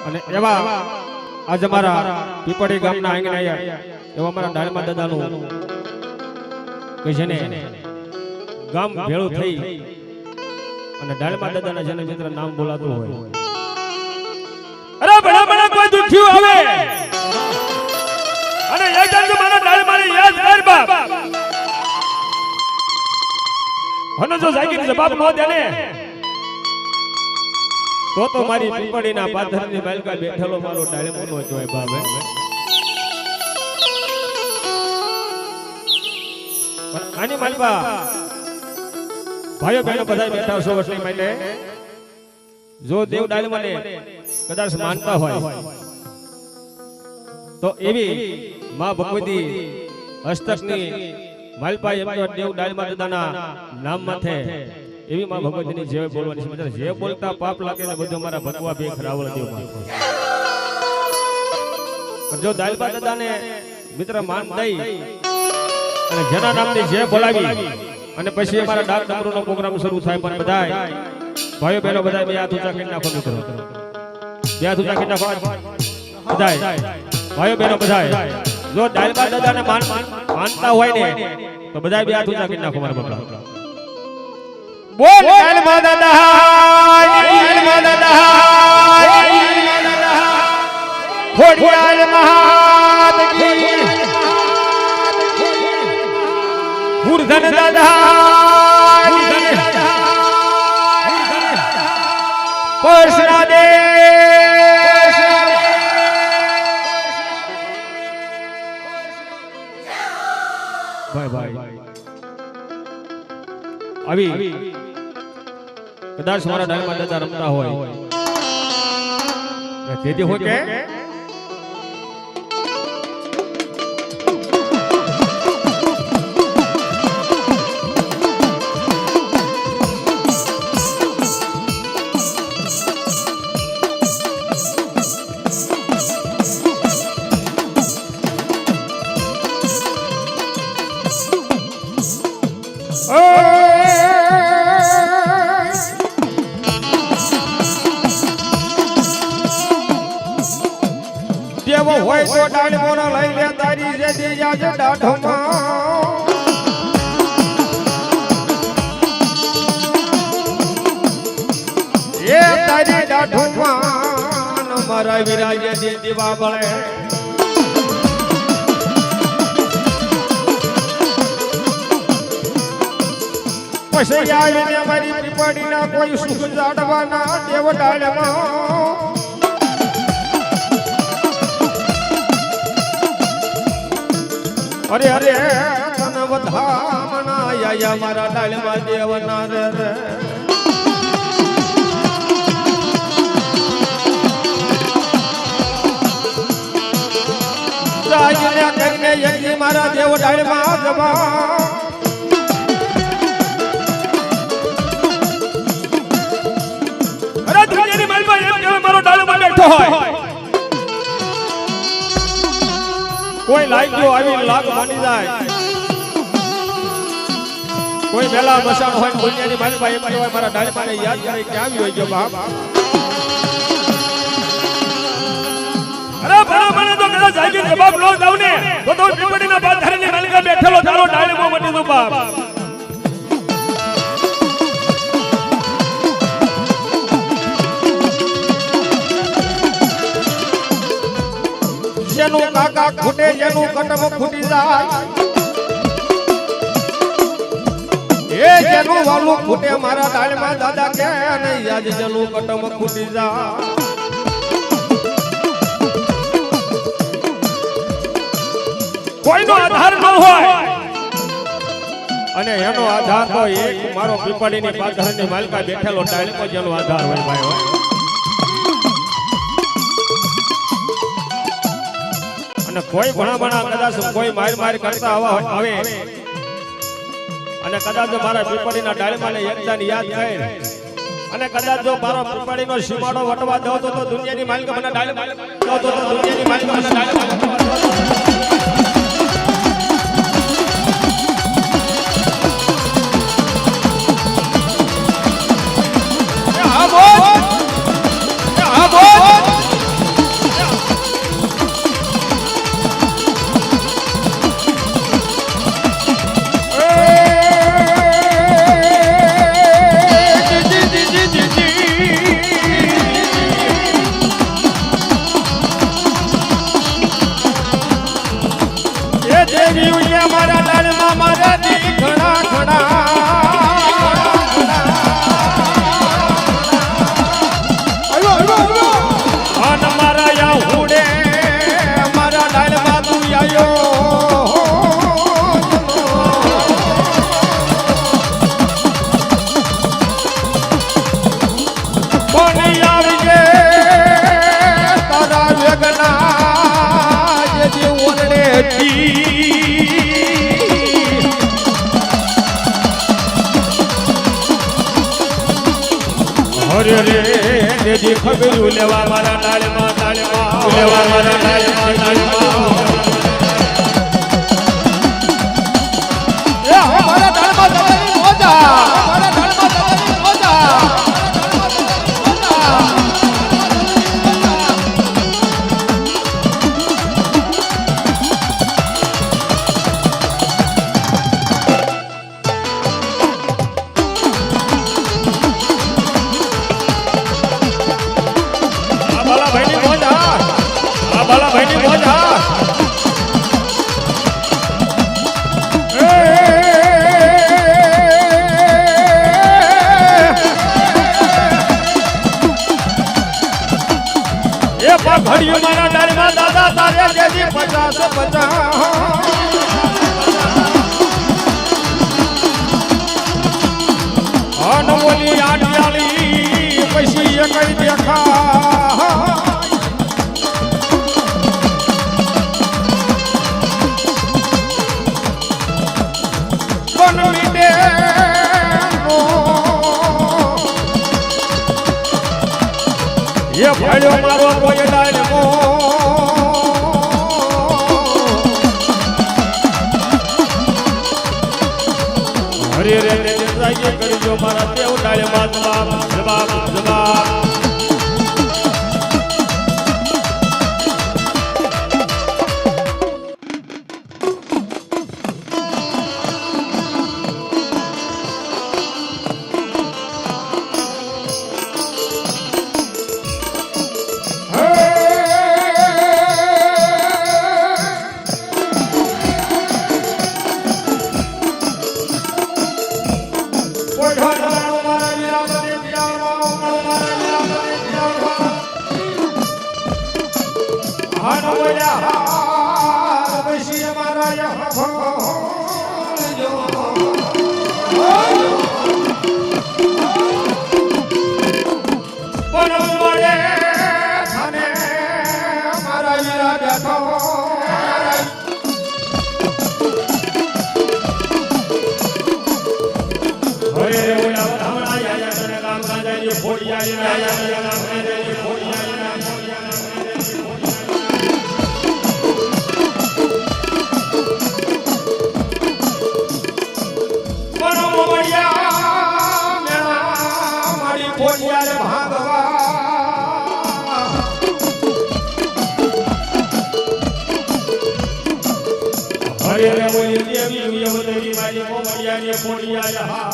અને એવા આજ અમારા પીપળી ગામના આંગણે આવ્યા એવા અમારા ડાળમા દાદાનું કે જેને ગામ ભેળું થઈ અને ડાળમા દાદાના જેને મિત્ર નામ બોલાતું હોય અરે બડા બડા કોઈ દુખ્યું આવે અને એક જાન મારા ડાળમાને યાદ કર બાપ હનો જો જાગીને જવાબ નો દે ને તો મારી પીપળીના પાથરની બાલકા બેઠેલો મારો ડાળમો નો જોય બાપ આની માલપા ભાઈઓ બહેનો બધા બેઠા છો વર્ષની માટે જો દેવ ડાળમાને કદાચ માનતા હોય તો એવી માં ભગવતી હસ્તકની માલપા એમ તો દેવ ડાળમા દાદાના નામ માથે એવી માં ભગવતીની જે બોલવાની છે જે બોલતા પાપ લાગે ને બધું મારા ભગવા બે ખરાવળ દેવ માં જો ડાળમા દાદાને મિત્ર માન દઈ અને જેના નામની જે બોલાવી અને પછી અમારા ડાક ડમરૂનો પ્રોગ્રામ શરૂ થાય પણ બધાય ભાઈઓ બહેનો બધાય બે હાથ ઊંચા કરી નાખો મિત્રો બે હાથ ઊંચા કરી નાખો બધાય ભાઈઓ બહેનો બધાય જો ડાળમા દાદાને માનતા હોય ને તો બધાય બે હાથ ઊંચા કરી નાખો મારા બાપા બોલ ડાળમા દાદા ડાળમા દાદા ખોડિયાર મહારાજ કી ગુરધન દાદા પરસરા દે ભાઈ ભાઈ આવી કદાચ મારા ડાળમા દાદા રમતા હોય તેથી હોય કે દેવો હોય તો ડાળમો ના લઈ લે તારી જે દિયા છે ડાઢોમાં એ તારી ડાઢોમાં મારા વિરાજે દીવા બળે પછી આવીને મારી પીપળીના કોઈ સુખ જાડવાના દેવ ડાળમાં અરે અરે તન વધામણા આયા મારા ડાળમા દેવના રે રાજને કરીને યજ્ઞ મારા દેવ ડાળમા જવા અરે દુનિયાની માલમાં એમ કે મારો ડાળમા બેઠો હોય કોઈ લાગ્યો આવી લાગ માની જાય કોઈ વેલા બસાણ હોય દુનિયાની માલમાં એમ કહેવાય મારા ડાળમાને યાદ કરે કે આવી હોય ગયો બાપ અરે બરા મને તો કદાચ જાગી જવાબ લો દઉં ને તો પીપળીના પાથરની માલકા બેઠેલો તારો ડાળમો મટી દો બાપ જેનું કાકા ખૂટે જેનું કટમ ખૂટી જાય એ જેનું વાલું ખૂટે મારા ડાળમા દાદા કે નહીં આજ જેનું કટમ ખૂટી જાય કોઈનો આધાર ન હોય અને એનો આધાર તો એક મારો પીપળીની પાથરની માલકા બેઠેલો ડાળમો જેનો આધાર હોય ભાઈ હોય કોઈ ભણા કદાચ કોઈ માર કરતા આવે અને કદાચ મારા પીપળીના ડાળમાને એકદાન યાદ કરે અને કદાચ જો મારો પીપળીનો સીમાડો વટવા દો તો દુનિયાની માલકા મને ડાળમા તો દુનિયાની માલકા મને ડાળમા અરે રે દેજી ખબરું લેવા મારા ડાળમાં લેવા મારા ડાળમાં એ મારા ડાળમાં દાદાની મોજા મારા ડાળમાં દાદાની મોજા ઘડિયું મારા ડાળમાં દાદા તારે જેજી 50 અનમોલી આડિયાળી પછી એકઈ દેખા કોણ મીડે એ ભાડ્યો મારો કોઈ ડાળમો હરે રે રે જાય કરજો મારા દેવ ડાળમાં જવાબ હરે રે બોલી દેવી યવદરી મારી કોમડિયા ને કોડિયા યહા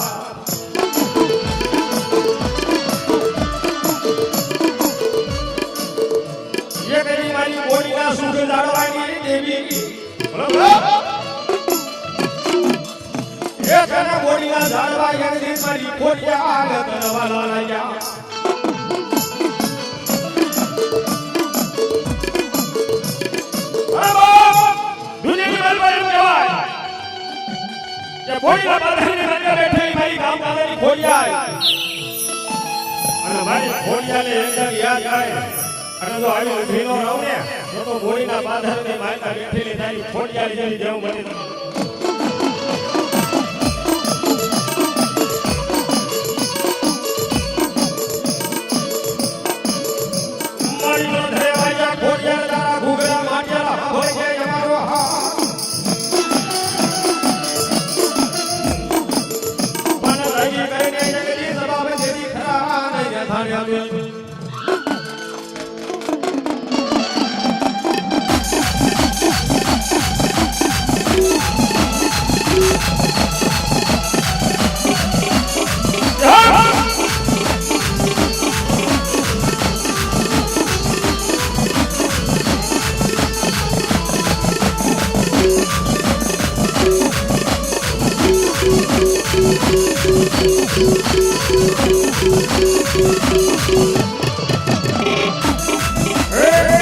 એ કરી મારી કોડિયા સુખ જાળવાની દેવી બરોબર એ કના કોડિયા જાળવા યની મારી કોડિયા આગળવાલા લાયા ખોડિયા બાધાની અંદર બેઠી મારી ગામ દાદાની ખોડિયા અને મારી ખોડિયાને એકદમ યાદ આવે અને જો આવ્યો ભીનો રહું ને તો ખોડીના બાધાને મારતા બેઠેલી તારી ખોડિયા જેવી જેવું બની